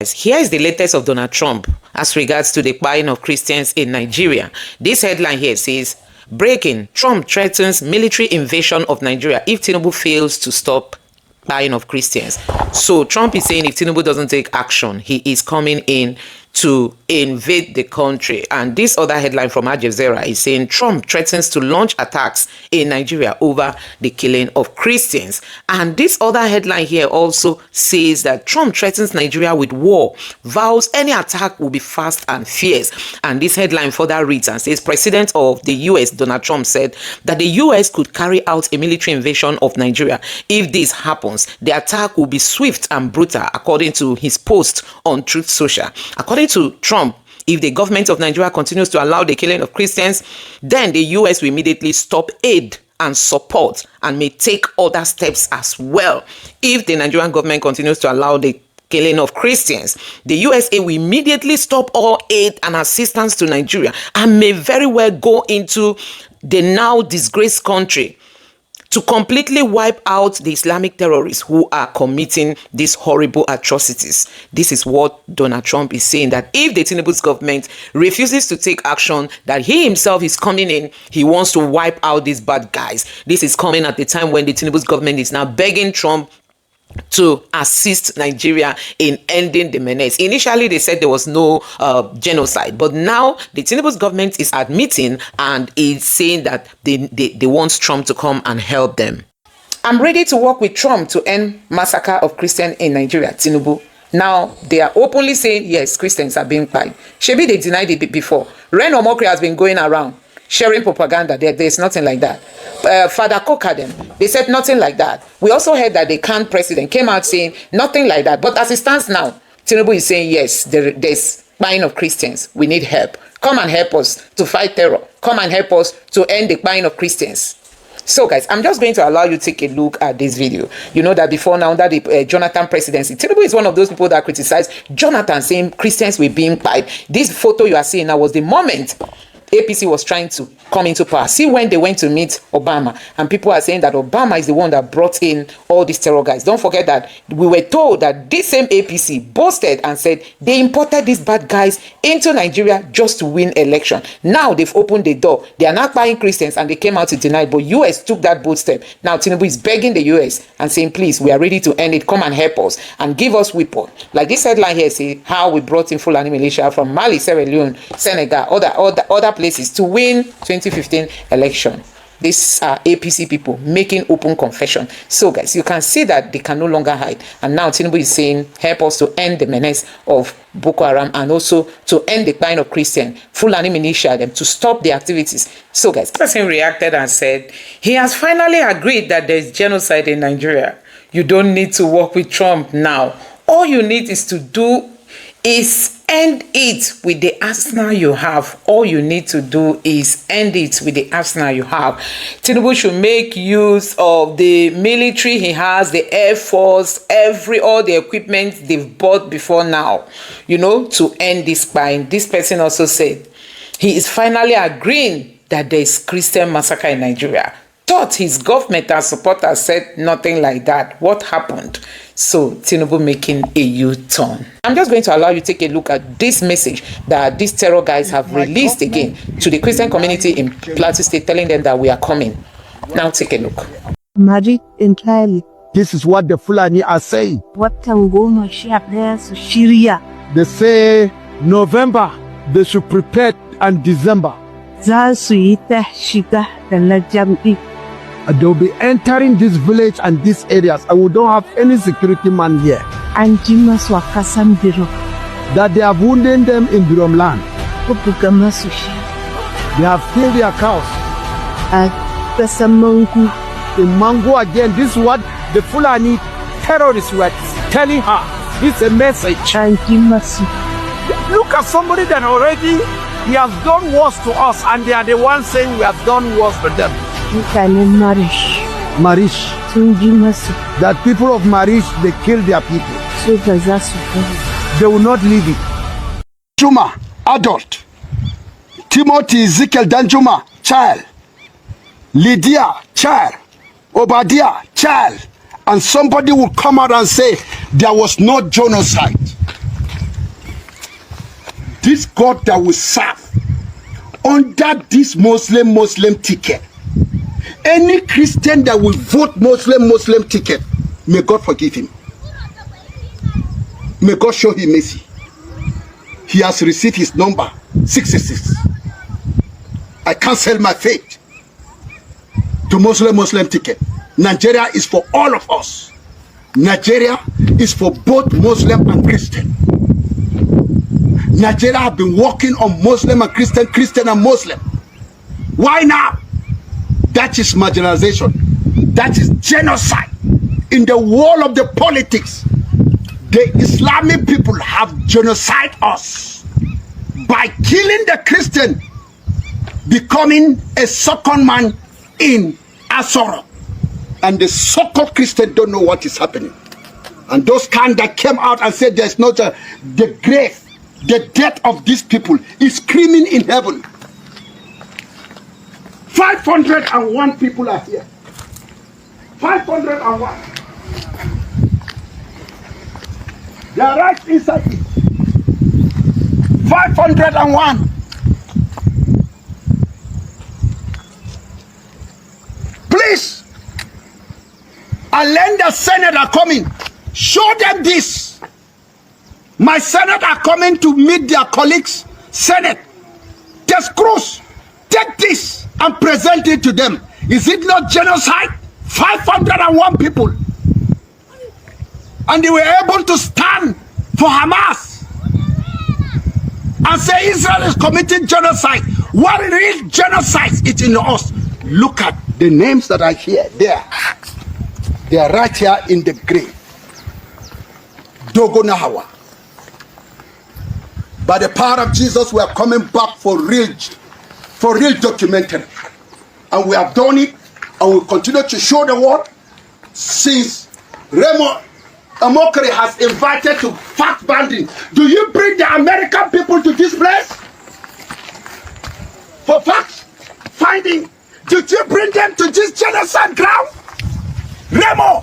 Here is the latest of Donald Trump as regards to the buying of Christians in Nigeria. This headline here says, breaking, Trump threatens military invasion of Nigeria if Tinubu fails to stop buying of Christians. So Trump is saying if Tinubu doesn't take action, he is coming in to invade the country. And this other headline from Al Jazeera is saying Trump threatens to launch attacks in Nigeria over the killing of Christians. And this other headline here also says that Trump threatens Nigeria with war, vows any attack will be fast and fierce. And this headline further reads and says President of the US, Donald Trump, said that the US could carry out a military invasion of Nigeria. If this happens, the attack will be swift and brutal, according to his post on Truth Social. According to Trump, if the government of Nigeria continues to allow the killing of Christians, then the US will immediately stop aid and support and may take other steps as well. If the Nigerian government continues to allow the killing of Christians, the USA will immediately stop all aid and assistance to Nigeria and may very well go into the now disgraced country to completely wipe out the Islamic terrorists who are committing these horrible atrocities. This is what Donald Trump is saying, that if the Tinubu's government refuses to take action, that he himself is coming in, he wants to wipe out these bad guys. This is coming at the time when the Tinubu's government is now begging Trump to assist Nigeria in ending the menace. Initially, they said there was no genocide, but now the Tinubu's government is admitting and is saying that they want Trump to come and help them. I'm ready to work with Trump to end massacre of Christians in Nigeria, Tinubu. Now, they are openly saying, yes, Christians are being killed. Shebi, they denied it before. Ren Omokri has been going around sharing propaganda. There's nothing like that. Father Kokadem, they said nothing like that. We also heard that the current president came out saying nothing like that. But as it stands now, Tinubu is saying, yes, there's buying of Christians. We need help. Come and help us to fight terror. Come and help us to end the buying of Christians. So guys, I'm just going to allow you to take a look at this video. You know that before now, under the Jonathan presidency, Tinubu is one of those people that criticized Jonathan, saying Christians were being killed. This photo you are seeing now was the moment APC was trying to come into power. See when they went to meet Obama, and people are saying that Obama is the one that brought in all these terror guys. Don't forget that we were told that this same APC boasted and said they imported these bad guys into Nigeria just to win election. Now they've opened the door. They are not buying Christians, and they came out to deny it. But US took that bold step. Now Tinubu is begging the US and saying, please, we are ready to end it. Come and help us and give us weapon. Like this headline here say how we brought in Fulani militia from Mali, Sierra Leone, Senegal, other places to win 2015 election. These are APC people making open confession. So guys, you can see that they can no longer hide. And now Tinubu is saying, help us to end the menace of Boko Haram and also to end the kind of Christian, Fulani militia, them to stop the activities. So guys, this person reacted and said, he has finally agreed that there is genocide in Nigeria. You don't need to work with Trump now. All you need is to do is end it with the arsenal you have. All you need to do is end it with the arsenal you have. Tinubu should make use of the military he has, the Air Force, all the equipment they've bought before now, you know, to end this crime. This person also said he is finally agreeing that there is Christian massacre in Nigeria. Thought his government and supporters said nothing like that. What happened? So Tinubu making a U-turn. I'm just going to allow you to take a look at this message that these terror guys have released again to the Christian community in Plateau State, telling them that we are coming. Now take a look. Married entirely. This is what the Fulani are saying. They say November they should prepare, and December they'll be entering this village and these areas, and we don't have any security man here. That they have wounded them in Birom land. They have killed their cows. In Mango again, this is what the Fulani terrorists were telling her. This is a message. Look at somebody that already he has done worse to us, and they are the ones saying we have done worse to them. Marish. That people of Marish, they kill their people. They will not leave it. Juma, adult. Timothy Ezekiel Danjuma, child. Lydia, child. Obadiah, child. And somebody will come out and say there was no genocide. this God that we serve, under this Muslim ticket, any Christian that will vote Muslim ticket, may God forgive him. May God show him mercy. He has received his number 66. I cancel my faith to Muslim ticket. Nigeria is for all of us. Nigeria is for both Muslim and Christian. Nigeria have been working on Muslim and Christian, Christian and Muslim. Why now? That is marginalization. That is genocide. In the world of the politics, the Islamic people have genocide us by killing the Christian, becoming a second man in Asoro. And the so-called Christian don't know what is happening. And those kind that came out and said there's not the grave, the death of these people is screaming in heaven. 501 people are here. 501. They are right inside it. 501. Please, and then the Senate are coming. Show them this. My Senate are coming to meet their colleagues. Senate, just cross, take this and present it to them. Is it not genocide? 501 people. And they were able to stand for Hamas and say Israel is committing genocide. What real genocide is in us? Look at the names that are here. There. They are right here in the grave. Dogo Nahawa. By the power of Jesus, we are coming back for real documentary. And we have done it, and we continue to show the world. Since Remo Amokri has invited to fact banding, do you bring the American people to this place for fact finding? Did you bring them to this genocide ground? Remo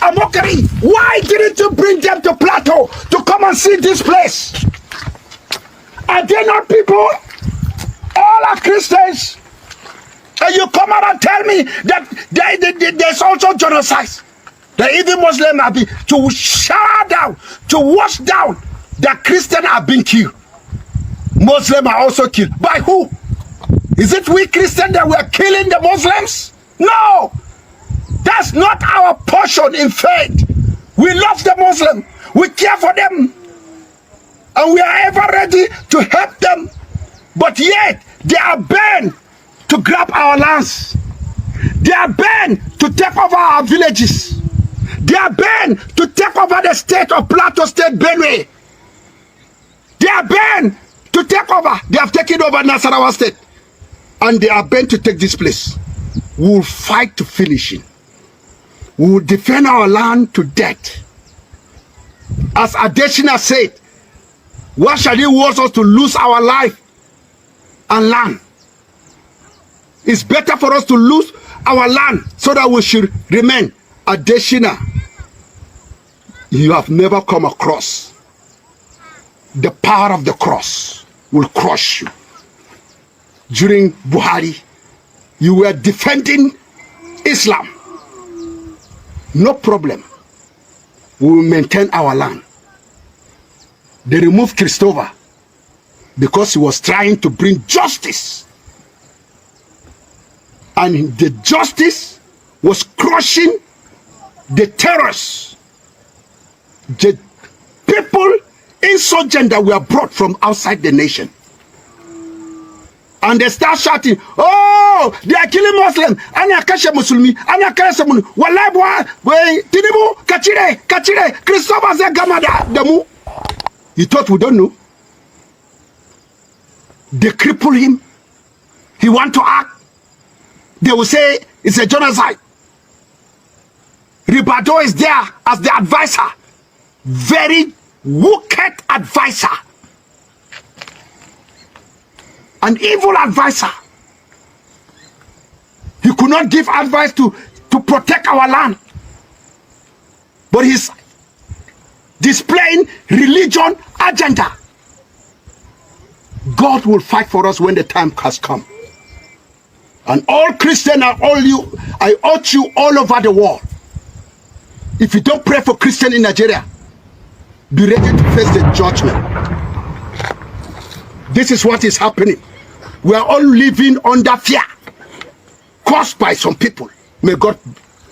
Amokri, why didn't you bring them to Plateau to come and see this place? Are they not people? All are Christians. And you come out and tell me that there's also genocide. That even Muslims have been to shower down, to wash down, that Christians have been killed. Muslims are also killed. By who? Is it we Christians that were killing the Muslims? No! That's not our portion in faith. We love the Muslim. We care for them. And we are ever ready to help them. But yet, they are bent to grab our lands. They are bent to take over our villages. They are bent to take over the state of Plateau State, Benue. They are bent to take over. They have taken over Nasarawa State. And they are bent to take this place. We will fight to finish it. We will defend our land to death. As Adesina said, why shall he want us to lose our life and land? It's better for us to lose our land so that we should remain. Adesina, you have never come across. The power of the cross will crush you. During Buhari, you were defending Islam. No problem. We will maintain our land. They removed Christopher because he was trying to bring justice. And the justice was crushing the terrorists, the people insurgent that were brought from outside the nation. And they start shouting, oh, they are killing Muslims. Anyakashe Muslimi, anyakashe Muslim. Wallahi boy, Tinubu, Kachire, Christopher Zegamada, Demu. You thought we don't know? They cripple him. He want to act. They will say it's a genocide. Ribado is there as the advisor. Very wicked advisor. An evil advisor. He could not give advice to protect our land. But he's displaying religion agenda. God will fight for us when the time has come. And all Christians are I urge you all over the world. If you don't pray for Christians in Nigeria, be ready to face the judgment. This is what is happening. We are all living under fear caused by some people. May God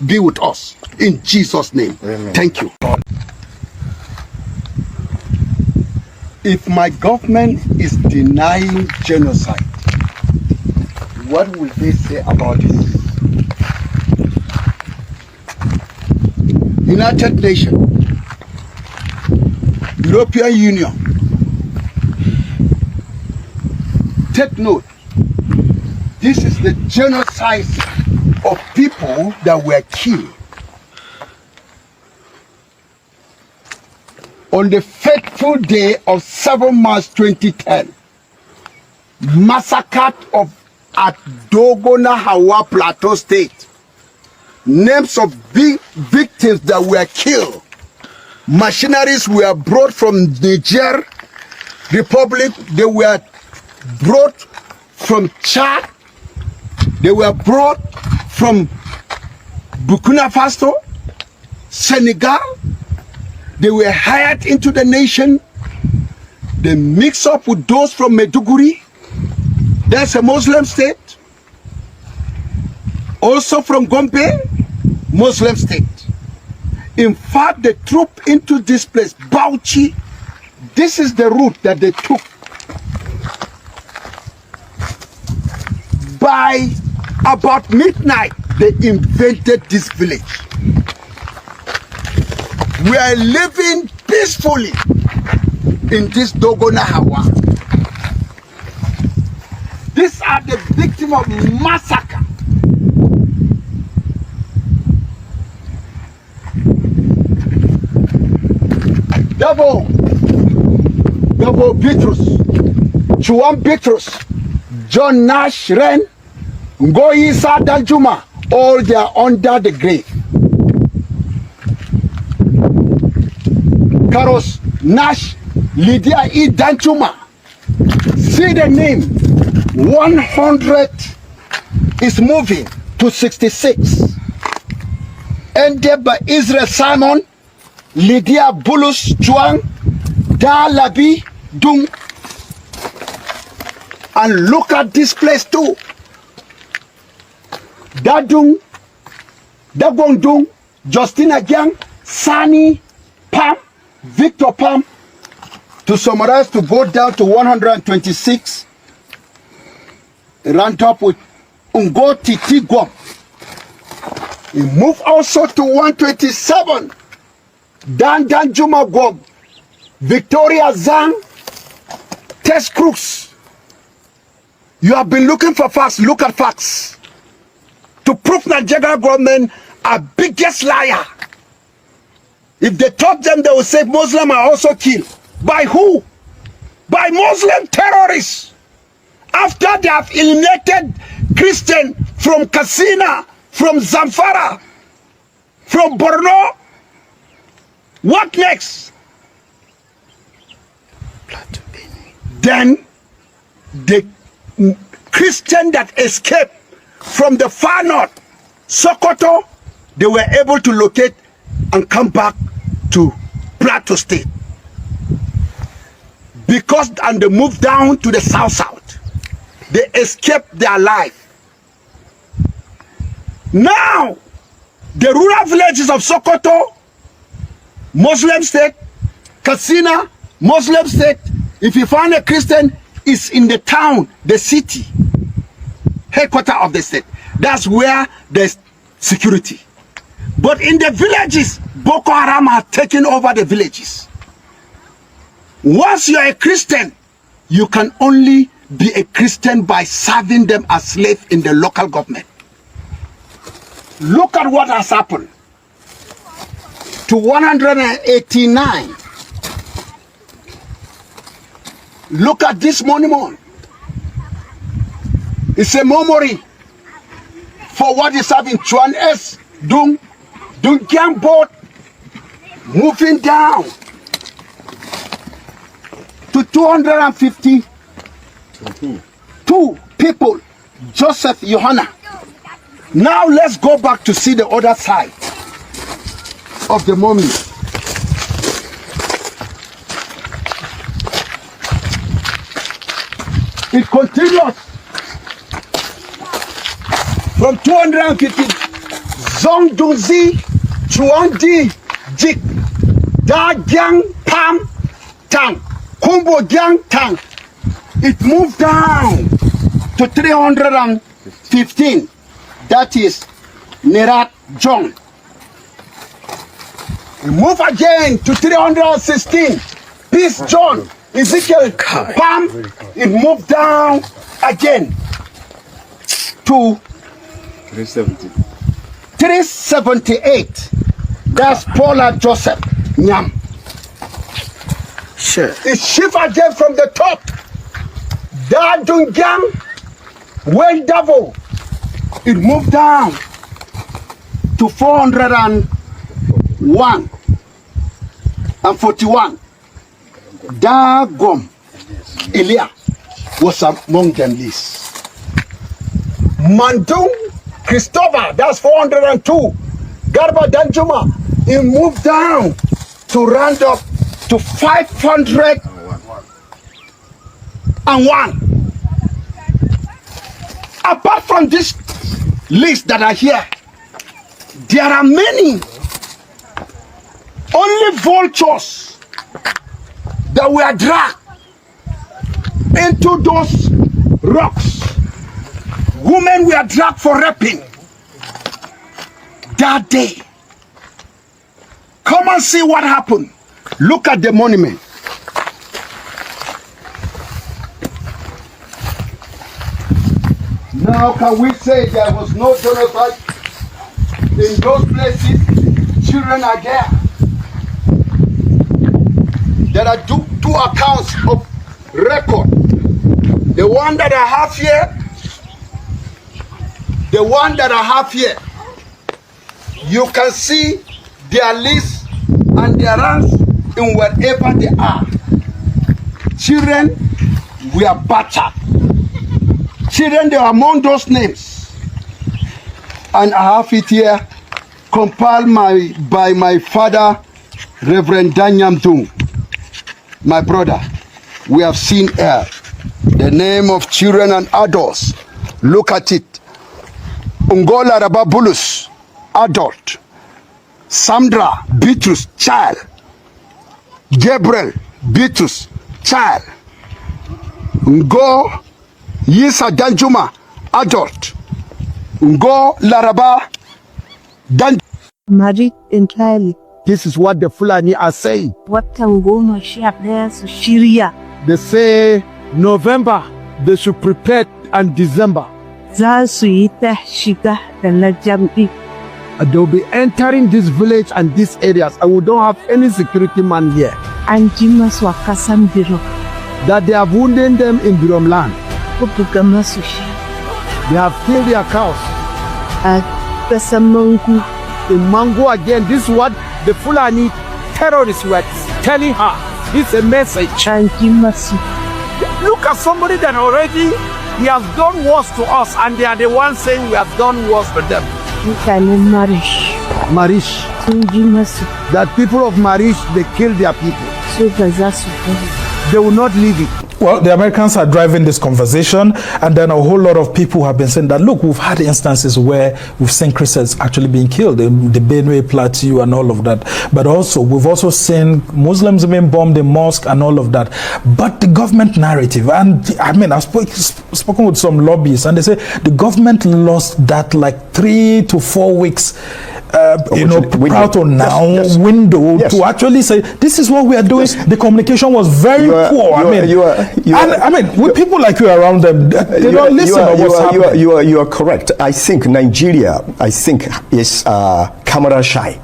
be with us in Jesus' name. Amen. Thank you. If my government is denying genocide, what will they say about this? United Nations, European Union, take note. This is the genocide of people that were killed on the fateful day of 7 March 2010. Massacre at Dogona Hawa Plateau State. Names of victims that were killed. Machineries were brought from Niger Republic. They were brought from Chad. They were brought from Burkina Faso, Senegal. They were hired into the nation. They mix up with those from Maiduguri. That's a Muslim state. Also from Gombe, Muslim state. In fact, they trooped into this place, Bauchi. This is the route that they took. By about midnight, they invaded this village. We are living peacefully in this Dogona Hawa. These are the victims of massacre. Dabo Bitrus, Chuan Bitrus, John Nash Ren, Ngoyisa Daljuma, all they are under the grave. Karos Nash, Lydia E. Danchuma. See the name. 100 is moving to 66. Ended by Israel Simon, Lydia Bulus Chuang, Da Labi Dung. And look at this place too. Dadung, Dagong Dung, Justina Gyang, Sani Pam, Victor Pam. To summarize, to go down to 126, ran up with Ungo Titi Guam. He moved also to 127, Dan Juma Guam, Victoria Zhang, Tess Crooks. You have been looking for facts, look at facts. To prove Nigeria government are biggest liar. If they touch them, they will say Muslims are also killed. By who? By Muslim terrorists. After they have eliminated Christian from Katsina, from Zamfara, from Borno, what next? Then the Christian that escaped from the far north, Sokoto, they were able to locate and come back to Plateau State. Because, and they moved down to the south. They escaped their life. Now, the rural villages of Sokoto, Muslim state, Katsina, Muslim state, if you find a Christian, it's in the town, the city, headquarters of the state. That's where there's security. But in the villages, Boko Haram have taken over the villages. Once you're a Christian, you can only be a Christian by serving them as slaves in the local government. Look at what has happened to 189. Look at this monument. It's a memory for what is happening. Chuan S. Dung Kyang boat moving down to 250 Two people, Joseph, Johanna. Now let's go back to see the other side of the mummy. It continues from 250. Zongduzi, Chuandi, Jik, Da Gyang Pam Tang, Kumbo Gyang Tang. It moved down to 315. That is Nerat Jong. We move again to 316. Peace John, Ezekiel Pam. It moved down again to 378. That's Paula Joseph Nyam. Sure. It shift again from the top. Da Dungyang, Well Double. It moved down to 401 and 41. Dagom Elia was among them list. Mandung Christopher, that's 402. Garba Danjuma, it moved down to round up to 501. Apart from this list that are here, there are many. Only vultures that were dragged into those rocks. Women were dragged for raping that day. Come and see what happened. Look at the monument. Now can we say there was no genocide in those places? Children are there. There are two accounts of record. The one that I have here, the one that I have here, you can see their lists and their ranks in wherever they are. Children were battered. Children, they are among those names. And I have it here, compiled by my father, Reverend Danyam Dung, my brother. We have seen here the name of children and adults. Look at it. Ungola Rababulus, adult. Sandra Bitrus, child. Gabriel Bitrus, child. Ngo Yisa Danjuma, adult. Ngo Laraba Dan. Married entirely. This is what the Fulani are saying. Watan goma sha ɗaya su shirya. They say November, they should prepare, and December. Za su yi ta shiga da na jam'i. They'll be entering this village and these areas, and we don't have any security man here. An ji masu a kasan biro. That they have wounded them in Birom land. Ko buga masu shi. They have killed their cows. A kasan Mangu. In Mango again, this is what the Fulani terrorists were telling her. This is a message. An ji masu. Look at somebody that already he has done worse to us, and they are the ones saying we have done worse to them. Mutanen Marish. Marish. Sun ji masu. That people of Marish, they kill their people. Su ba za su bari. They will not leave it. Well, the Americans are driving this conversation, and then a whole lot of people have been saying that, look, we've had instances where we've seen Christians actually being killed in the Benue Plateau and all of that. But also, we've also seen Muslims being bombed in mosque and all of that. But the government narrative, and I mean, I've spoken with some lobbyists, and they say the government lost that like 3 to 4 weeks prior to now window to actually say this is what we are doing. The communication was very poor. I mean, with people like you around them, they don't listen to what's happening. You are correct. I think Nigeria, is camera shy,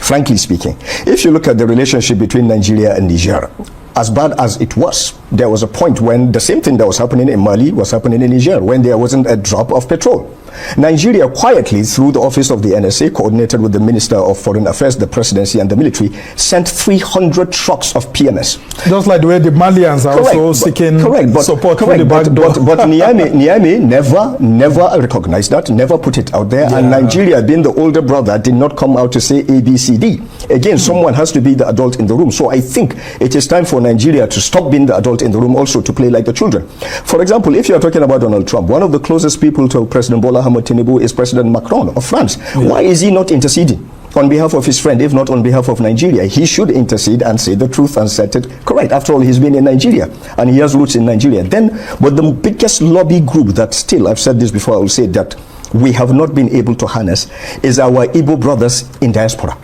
frankly speaking. If you look at the relationship between Nigeria and Niger, as bad as it was, there was a point when the same thing that was happening in Mali was happening in Niger, when there wasn't a drop of petrol. Nigeria quietly, through the office of the NSA, coordinated with the Minister of Foreign Affairs, the presidency, and the military, sent 300 trucks of PMS. Just like the way the Malians are also seeking support from the back door. But Niamey never recognized that, never put it out there, and Nigeria, being the older brother, did not come out to say ABCD. Again, someone has to be the adult in the room. So I think it is time for Nigeria to stop being the adult in the room, also to play like the children. For example, if you are talking about Donald Trump, one of the closest people to President Bola Ahmed Tinubu is President Macron of France. Why is he not interceding on behalf of his friend, if not on behalf of Nigeria? He should intercede and say the truth and set it correct. After all, he's been in Nigeria and he has roots in Nigeria. But the biggest lobby group that still, I've said this before, I will say that we have not been able to harness is our Igbo brothers in diaspora.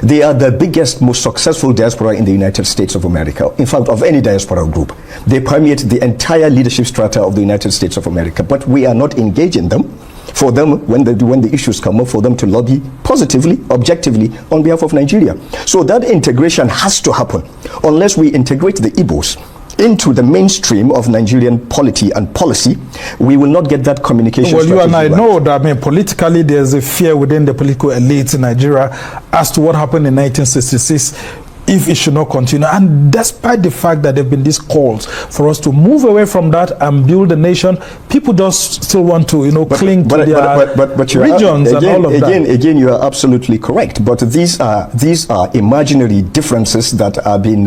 They are the biggest, most successful diaspora in the United States of America. In fact, of any diaspora group. They permeate the entire leadership strata of the United States of America. But we are not engaging them for them, when the issues come up, for them to lobby positively, objectively, on behalf of Nigeria. So that integration has to happen. Unless we integrate the Igbos into the mainstream of Nigerian polity and policy, we will not get that communication. Well, you and I know that, politically there's a fear within the political elites in Nigeria as to what happened in 1966, if it should not continue. And despite the fact that there have been these calls for us to move away from that and build a nation, people just still want to, cling to their regions and all of that. Again, you are absolutely correct. But these are imaginary differences that are being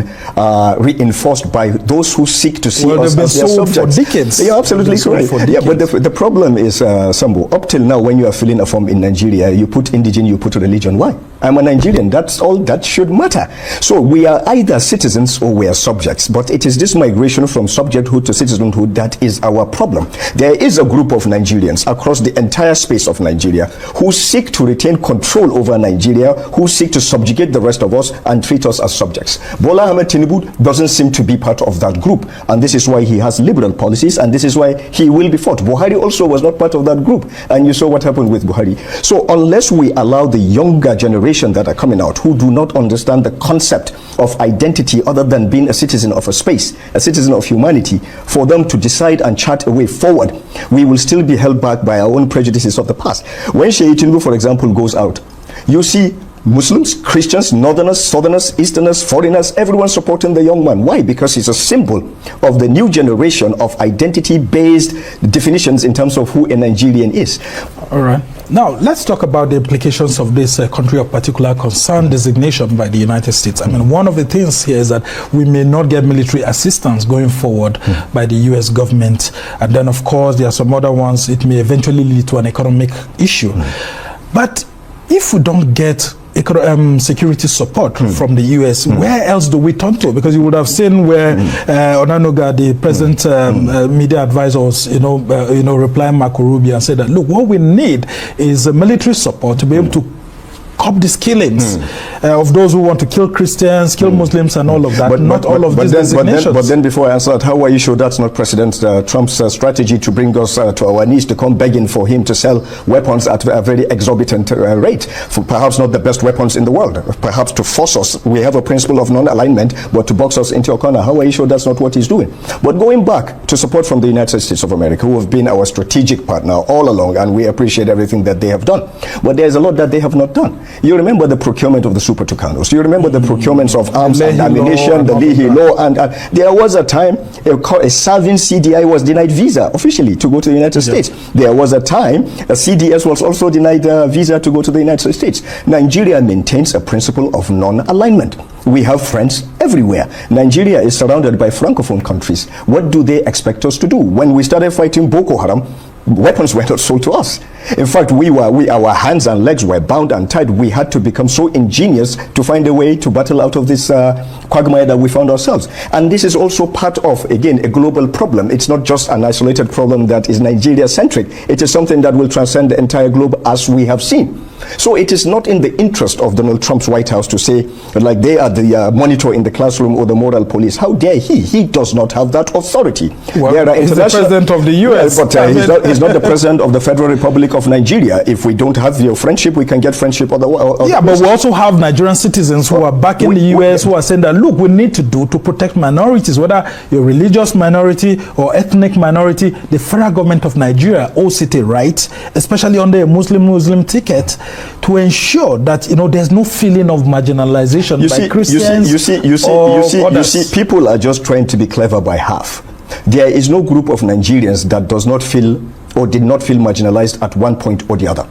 reinforced by those who seek to see us as their subjects. For decades. You're absolutely correct. Yeah, but the problem is, Sambo, up till now, when you are filling a form in Nigeria, you put indigene, you put religion. Why? I'm a Nigerian. That's all that should matter. So we are either citizens or we are subjects, but it is this migration from subjecthood to citizenhood that is our problem. There is a group of Nigerians across the entire space of Nigeria who seek to retain control over Nigeria, who seek to subjugate the rest of us and treat us as subjects. Bola Ahmed Tinubu doesn't seem to be part of that group, and this is why he has liberal policies, and this is why he will be fought. Buhari also was not part of that group, and you saw what happened with Buhari. So unless we allow the younger generation that are coming out who do not understand the concept of identity other than being a citizen of a space, a citizen of humanity, for them to decide and chart a way forward, we will still be held back by our own prejudices of the past. When Sheikh Tinubu, for example, goes out, you see Muslims, Christians, Northerners, Southerners, Easterners, foreigners, everyone supporting the young man. Why? Because he's a symbol of the new generation of identity-based definitions in terms of who a Nigerian is. All right. Now, let's talk about the implications of this country of particular concern designation by the United States. One of the things here is that we may not get military assistance going forward by the U.S. government. And then, of course, there are some other ones. It may eventually lead to an economic issue. But if we don't get security support from the U.S., where else do we turn to? Because you would have seen where Onanuga, the present media advisor, was, replying Marco Rubio and said that, look, what we need is military support to be able to curb these killings of those who want to kill Christians, kill Muslims, and all of that. But then before I answer that, how are you sure that's not President Trump's strategy to bring us to our knees, to come begging for him to sell weapons at a very exorbitant rate, for perhaps not the best weapons in the world, perhaps to force us? We have a principle of non-alignment, but to box us into a corner. How are you sure that's not what he's doing? But going back to support from the United States of America, who have been our strategic partner all along, and we appreciate everything that they have done. But there's a lot that they have not done. You remember the procurement of the Super Tucanos. You remember the procurements of arms and ammunition, the Leahy Law, and there was a time a serving CDI was denied visa officially to go to the United States. There was a time a CDS was also denied visa to go to the United States. Nigeria maintains a principle of non-alignment. We have friends everywhere. Nigeria is surrounded by francophone countries. What do they expect us to do? When we started fighting Boko Haram, weapons were not sold to us. In fact, our hands and legs were bound and tied. We had to become so ingenious to find a way to battle out of this quagmire that we found ourselves. And this is also part of, again, a global problem. It's not just an isolated problem that is Nigeria-centric. It is something that will transcend the entire globe, as we have seen. So it is not in the interest of Donald Trump's White House to say, like, they are the monitor in the classroom or the moral police. How dare he? He does not have that authority. Well, he's the president of the U.S. But he's not the president of the Federal Republic of Nigeria. If we don't have your friendship, we can get friendship otherwise. Yeah, but we also have Nigerian citizens who are back in the U.S. who are saying that, look, we need to do to protect minorities, whether you're a religious minority or ethnic minority. The federal government of Nigeria owes it a right, especially under a Muslim ticket, to ensure that, you know, there's no feeling of marginalization by Christians. You see, people are just trying to be clever by half. There is no group of Nigerians that does not feel or did not feel marginalized at one point or the other.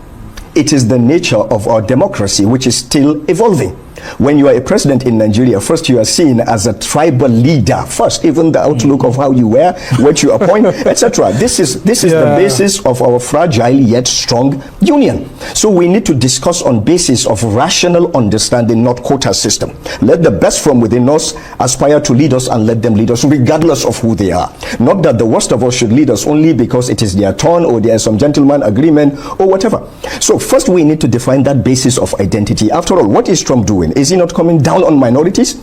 It is the nature of our democracy which is still evolving. When you are a president in Nigeria, first you are seen as a tribal leader. First, even the outlook of how you wear, what you appoint, etc. This is the basis of our fragile yet strong union. So we need to discuss on basis of rational understanding, not quota system. Let the best from within us aspire to lead us, and let them lead us regardless of who they are. Not that the worst of us should lead us only because it is their turn or there is some gentleman agreement or whatever. So first we need to define that basis of identity. After all, what is Trump doing? Is he not coming down on minorities?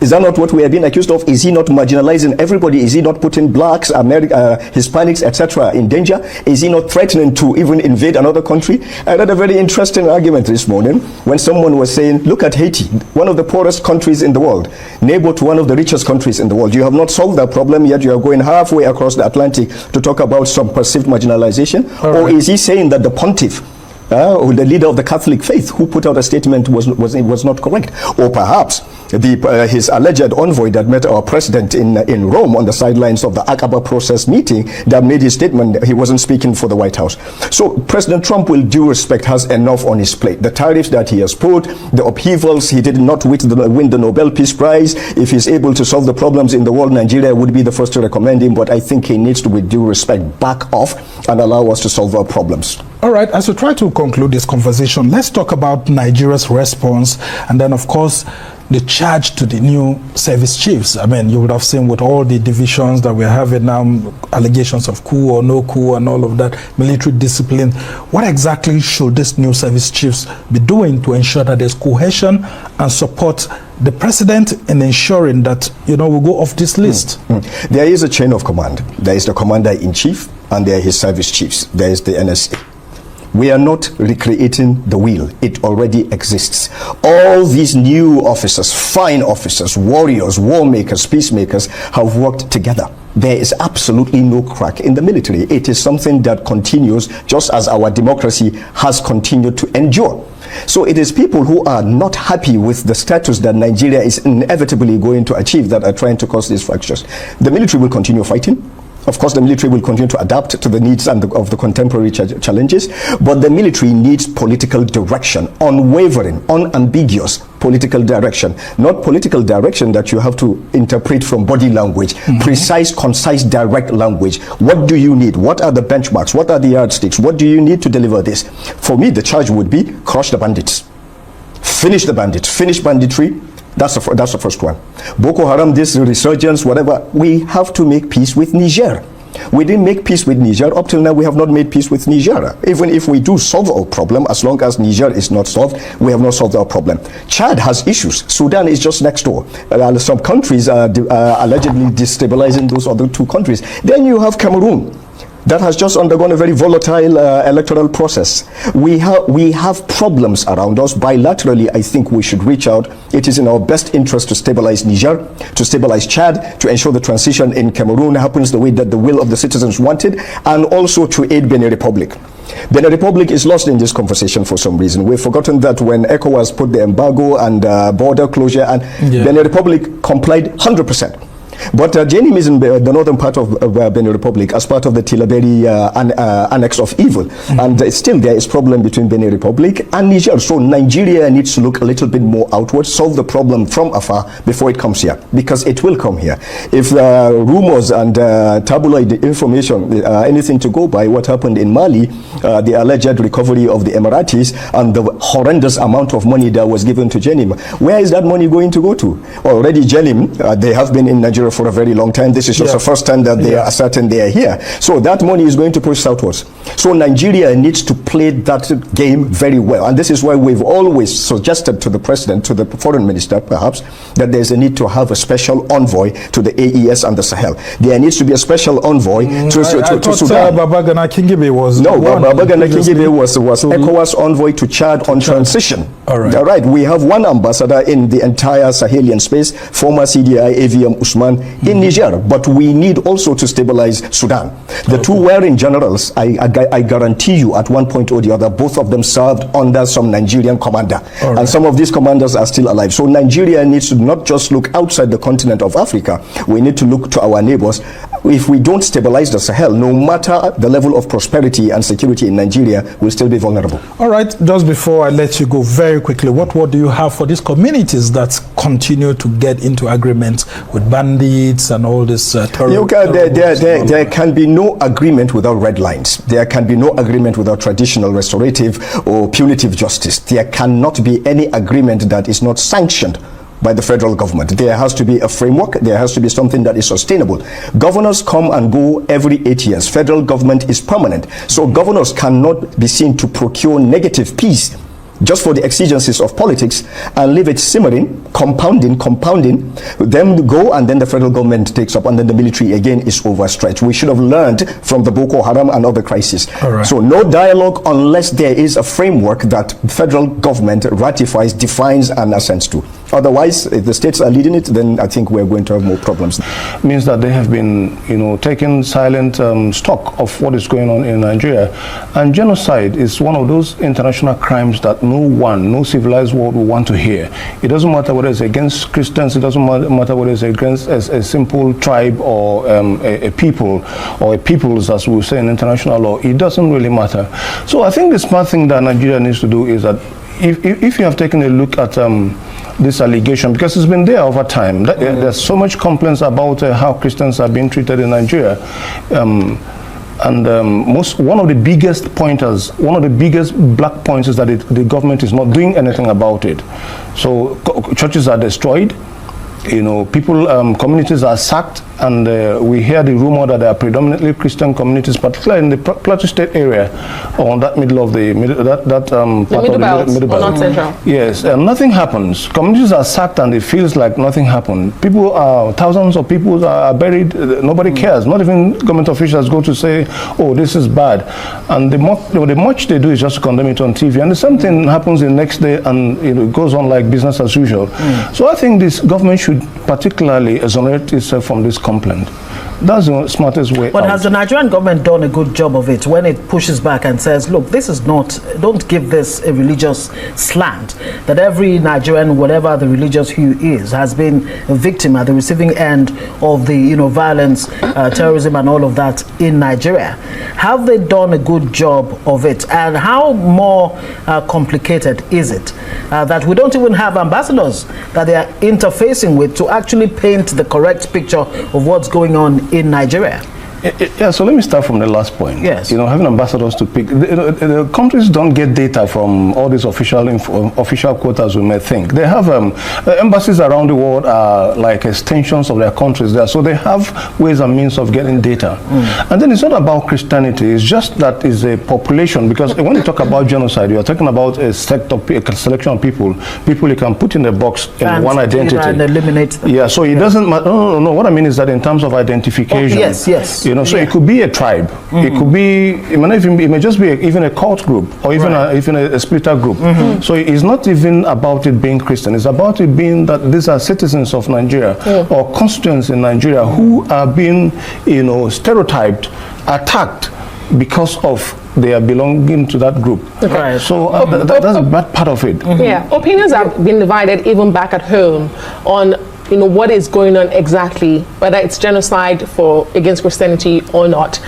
Is that not what we are being accused of? Is he not marginalizing everybody? Is he not putting blacks, Hispanics, etc. in danger? Is he not threatening to even invade another country? I read a very interesting argument this morning when someone was saying, look at Haiti, one of the poorest countries in the world, neighbor to one of the richest countries in the world. You have not solved that problem, yet you are going halfway across the Atlantic to talk about some perceived marginalization? Or is he saying that the pontiff, the leader of the Catholic faith, who put out a statement was not correct? Or perhaps his alleged envoy that met our president in Rome on the sidelines of the Aqaba process meeting, that made his statement he wasn't speaking for the White House. So President Trump, with due respect, has enough on his plate. The tariffs that he has put, the upheavals, he did not win the Nobel Peace Prize. If he's able to solve the problems in the world, Nigeria would be the first to recommend him, but I think he needs to, with due respect, back off and allow us to solve our problems. All right, as we try to conclude this conversation, let's talk about Nigeria's response, and then, of course, the charge to the new service chiefs. I mean, you would have seen with all the divisions that we're having now, allegations of coup or no coup and all of that, military discipline. What exactly should these new service chiefs be doing to ensure that there's cohesion and support the president in ensuring that, you know, we go off this list? There is a chain of command. There is the commander-in-chief, and there are his service chiefs. There is the NSA. We are not recreating the wheel. It already exists. All these new officers, fine officers, warriors, war makers, peacemakers, have worked together. There is absolutely no crack in the military. It is something that continues just as our democracy has continued to endure. So it is people who are not happy with the status that Nigeria is inevitably going to achieve that are trying to cause these fractures. The military will continue fighting. Of course, the military will continue to adapt to the needs of the contemporary challenges, but the military needs political direction, unwavering, unambiguous political direction, not political direction that you have to interpret from body language, precise, concise, direct language. What do you need? What are the benchmarks? What are the yardsticks? What do you need to deliver this? For me, the charge would be crush the bandits, finish the bandits, finish banditry. That's the first one. Boko Haram, this resurgence, whatever, we have to make peace with Niger. We didn't make peace with Niger. Up till now, we have not made peace with Niger. Even if we do solve our problem, as long as Niger is not solved, we have not solved our problem. Chad has issues. Sudan is just next door. Some countries are allegedly destabilizing those other two countries. Then you have Cameroon, that has just undergone a very volatile electoral process. We have problems around us. Bilaterally, I think we should reach out. It is in our best interest to stabilize Niger, to stabilize Chad, to ensure the transition in Cameroon happens the way that the will of the citizens wanted, and also to aid Benin Republic. Benin Republic is lost in this conversation for some reason. We've forgotten that when ECOWAS put the embargo and border closure, and Benin Republic complied 100%. But Jenim is in the northern part of Benin Republic as part of the Tillaberi annex of evil. And still there is problem between Benin Republic and Niger. So Nigeria needs to look a little bit more outward, solve the problem from afar before it comes here, because it will come here. If rumors and tabloid information, anything to go by, what happened in Mali, the alleged recovery of the Emiratis and the horrendous amount of money that was given to Jenim, where is that money going to go to? Already Jenim, they have been in Nigeria Nigeria for a very long time. This is just the first time that they are certain they are here. So that money is going to push southwards. So Nigeria needs to play that game very well. And this is why we've always suggested to the president, to the foreign minister perhaps, that there's a need to have a special envoy to the AES and the Sahel. There needs to be a special envoy to Sudan. Babagana Kingibe was Babagana Kingibe was ECOWAS envoy to Chad on transition. All right. We have one ambassador in the entire Sahelian space, former CDI AVM Usman in Niger, but we need also to stabilize Sudan. The two wearing generals, I guarantee you at one point or the other, both of them served under some Nigerian commander. And some of these commanders are still alive. So Nigeria needs to not just look outside the continent of Africa, we need to look to our neighbors. If we don't stabilize the Sahel, no matter the level of prosperity and security in Nigeria, we'll still be vulnerable. All right, just before I let you go very quickly, what do you have for these communities that continue to get into agreements with bandits and all this there can be no agreement without red lines. There can be no agreement without traditional restorative or punitive justice. There cannot be any agreement that is not sanctioned by the federal government. There has to be a framework. There has to be something that is sustainable. Governors come and go every 8 years. Federal government is permanent. So governors cannot be seen to procure negative peace just for the exigencies of politics and leave it simmering, compounding, then go, and then the federal government takes up, and then the military again is overstretched. We should have learned from the Boko Haram and other crises. So no dialogue unless there is a framework that federal government ratifies, defines, and assents to. Otherwise, if the states are leading it, then I think we're going to have more problems. Means that they have been, taking silent stock of what is going on in Nigeria. And genocide is one of those international crimes that no civilized world will want to hear. It doesn't matter whether it's against Christians, it doesn't matter whether it's against a simple tribe or a people, or a peoples, as we say in international law. It doesn't really matter. So I think the smart thing that Nigeria needs to do is that if you have taken a look at this allegation, because it's been there over time, there's so much complaints about how Christians are being treated in Nigeria. One of the biggest pointers, one of the biggest black points is that the government is not doing anything about it. So churches are destroyed, people, communities are sacked, and we hear the rumor that there are predominantly Christian communities, particularly in the Plateau State area, on that middle belt, middle belt. Not central. Yes, nothing happens. Communities are sacked, and it feels like nothing happened. Thousands of people are buried. Nobody cares. Not even government officials go to say, "Oh, this is bad," and the much they do is just condemn it on TV, and the same thing happens the next day, and it goes on like business as usual. So I think this government should particularly exonerate itself from this complaint. That's the smartest way. But has the Nigerian government done a good job of it when it pushes back and says, look, this is not, don't give this a religious slant, that every Nigerian, whatever the religious hue is, has been a victim at the receiving end of the violence, terrorism and all of that in Nigeria. Have they done a good job of it? And how more complicated is it that we don't even have ambassadors that they are interfacing with to actually paint the correct picture of what's going on in Nigeria? Yeah, so let me start from the last point. Yes. Having ambassadors to pick, the countries don't get data from all these official quotas we may think. They have embassies around the world are like extensions of their countries there, so they have ways and means of getting data. And then it's not about Christianity, it's just that it's a population, because when you talk about genocide, you are talking about a selection of people you can put in a box in and one identity. And eliminate them. Yeah, so it doesn't matter. No, what I mean is that in terms of identification. Yes. So it could be a tribe. It could be, it may just be even a cult group, or even a splitter group. So it's not even about it being Christian. It's about it being that these are citizens of Nigeria or constituents in Nigeria who are being, stereotyped, attacked because of their belonging to that group. Okay. So that's a bad part of it. Yeah, opinions have been divided even back at home on what is going on exactly, whether it's genocide against Christianity or not.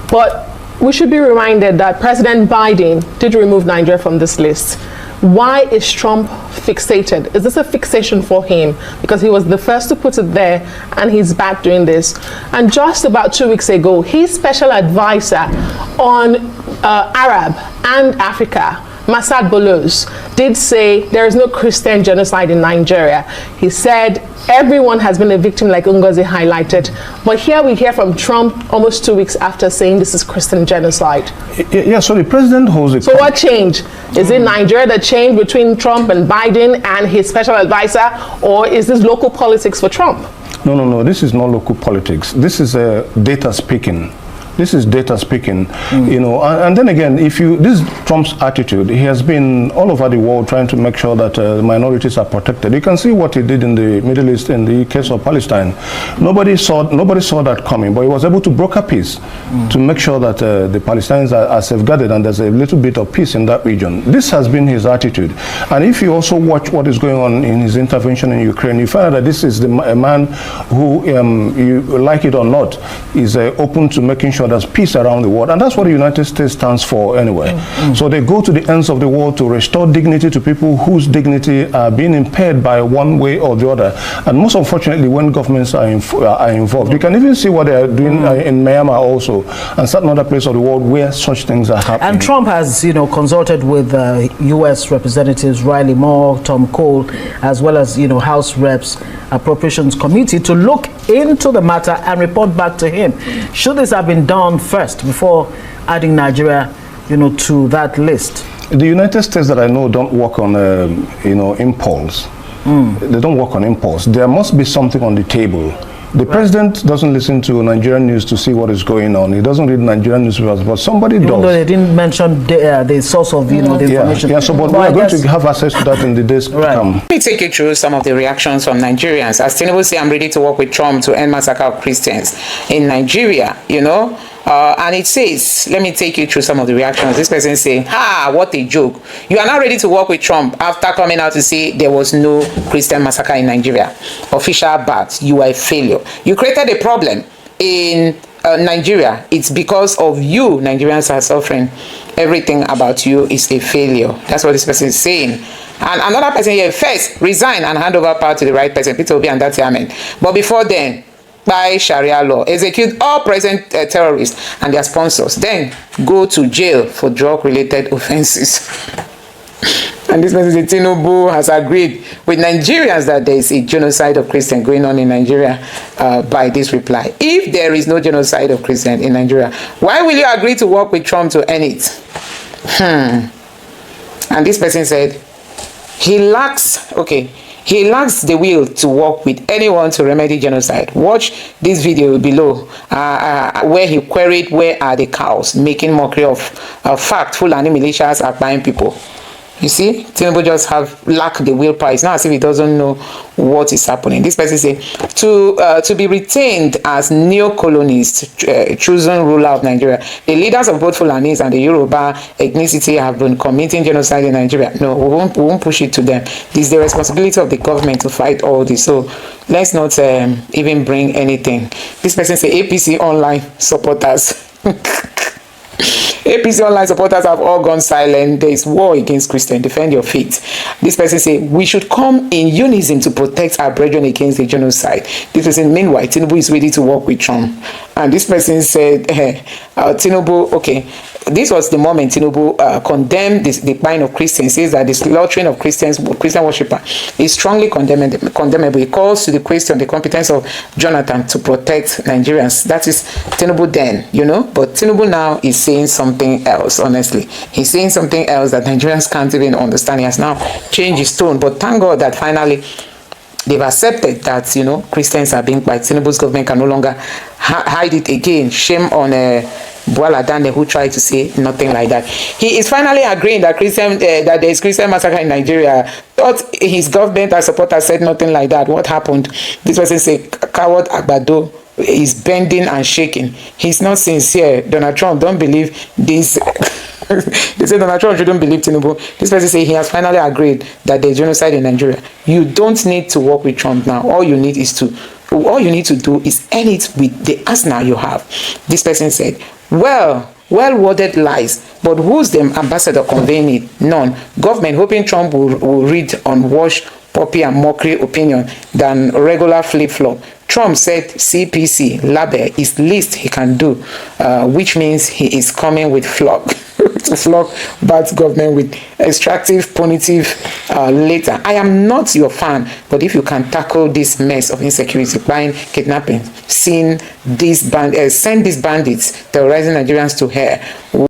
But we should be reminded that President Biden did remove Nigeria from this list. Why is Trump fixated? Is this a fixation for him? Because he was the first to put it there, and he's back doing this. And just about 2 weeks ago, his special advisor on Arab and Africa Masad Bolos, did say there is no Christian genocide in Nigeria. He said everyone has been a victim, like Ngozi highlighted. But here we hear from Trump almost 2 weeks after saying this is Christian genocide. Yeah, so the president holds it. So what changed? Is it Nigeria that changed between Trump and Biden and his special advisor, or is this local politics for Trump? No. This is not local politics. This is data speaking. This is data speaking, you know, and then again, this is Trump's attitude. He has been all over the world trying to make sure that minorities are protected. You can see what he did in the Middle East in the case of Palestine. Nobody saw that coming, but he was able to broker peace to make sure that the Palestinians are safeguarded and there's a little bit of peace in that region. This has been his attitude. And if you also watch what is going on in his intervention in Ukraine, you find out that this is a man who, you like it or not, is open to making sure there's peace around the world, and that's what the United States stands for anyway. So they go to the ends of the world to restore dignity to people whose dignity are being impaired by one way or the other. And most unfortunately, when governments are involved, you can even see what they are doing in Myanmar also, and certain other places of the world where such things are happening. And Trump has, you know, consulted with U.S. representatives Riley Moore, Tom Cole, as well as, you know, House Reps Appropriations Committee to look into the matter and report back to him. Should this have been done first before adding Nigeria, you know, to that list? The United States that I know don't work on, you know, impulse. They don't work on impulse. There must be something on the table. The president doesn't listen to Nigerian news to see what is going on. He doesn't read Nigerian newspapers, but somebody does. Even though they didn't mention the source of, you know, the information. Yeah, so but we are going to have access to that in the days to come. Let me take you through some of the reactions from Nigerians. As Tinubu say, I'm ready to work with Trump to end massacre of Christians in Nigeria, you know. And it says, let me take you through some of the reactions. This person saying, what a joke. You are now ready to work with Trump after coming out to say there was no Christian massacre in Nigeria. Official bad. You are a failure. You created a problem in Nigeria. It's because of you Nigerians are suffering. Everything about you is a failure. That's what this person is saying. And another person here, first, resign and hand over power to the right person. Peter Obi and that's amen. But before then, by Sharia law, execute all present terrorists and their sponsors, then go to jail for drug-related offenses. And this person, Tinubu, has agreed with Nigerians that there is a genocide of Christians going on in Nigeria by this reply. If there is no genocide of Christians in Nigeria, why will you agree to work with Trump to end it? And this person said, he lacks the will to work with anyone to remedy genocide. Watch this video below where he queried where are the cows, making mockery of fact Fulani militias are buying people. You see, Tinubu just lack the willpower. It's not as if he doesn't know what is happening. This person say to be retained as neo-colonist chosen ruler of Nigeria. The leaders of both Fulanis and the Yoruba ethnicity have been committing genocide in Nigeria. No, we won't push it to them. This is the responsibility of the government to fight all this. So let's not even bring anything. This person say APC online supporters. APC online supporters have all gone silent. There is war against Christians. Defend your faith. This person say we should come in unison to protect our brethren against the genocide. This person, meanwhile, Tinubu is ready to work with Trump. And this person said, Tinubu, okay, this was the moment Tinubu condemned the buying of Christians. Says that the slaughtering of Christians, Christian worshippers, is strongly condemnable. He calls to the question the competence of Jonathan to protect Nigerians. That is Tinubu then, you know. But Tinubu now is saying something else, honestly. He's saying something else that Nigerians can't even understand. He has now changed his tone. But thank God that finally they've accepted that, you know, Christians are being by Tinubu's government can no longer hide it again. Shame on Bola Dane, who tried to say nothing like that. He is finally agreeing that that there is Christian massacre in Nigeria. Thought his government and supporters said nothing like that. What happened? This person say coward Agbado is bending and shaking. He's not sincere. Donald Trump, don't believe this. They say Donald Trump shouldn't believe Tinubu. This person say he has finally agreed that there's genocide in Nigeria. You don't need to work with Trump now. All you need to do is end it with the arsenal you have. This person said, well-worded lies, but who's the ambassador conveying it? None. Government hoping Trump will read unwashed poppy and mockery opinion than regular flip-flop. Trump said CPC label is least he can do, which means he is coming with flop. to flog that government with extractive, punitive later. I am not your fan, but if you can tackle this mess of insecurity, buying, kidnapping, send these bandits terrorizing Nigerians to hell,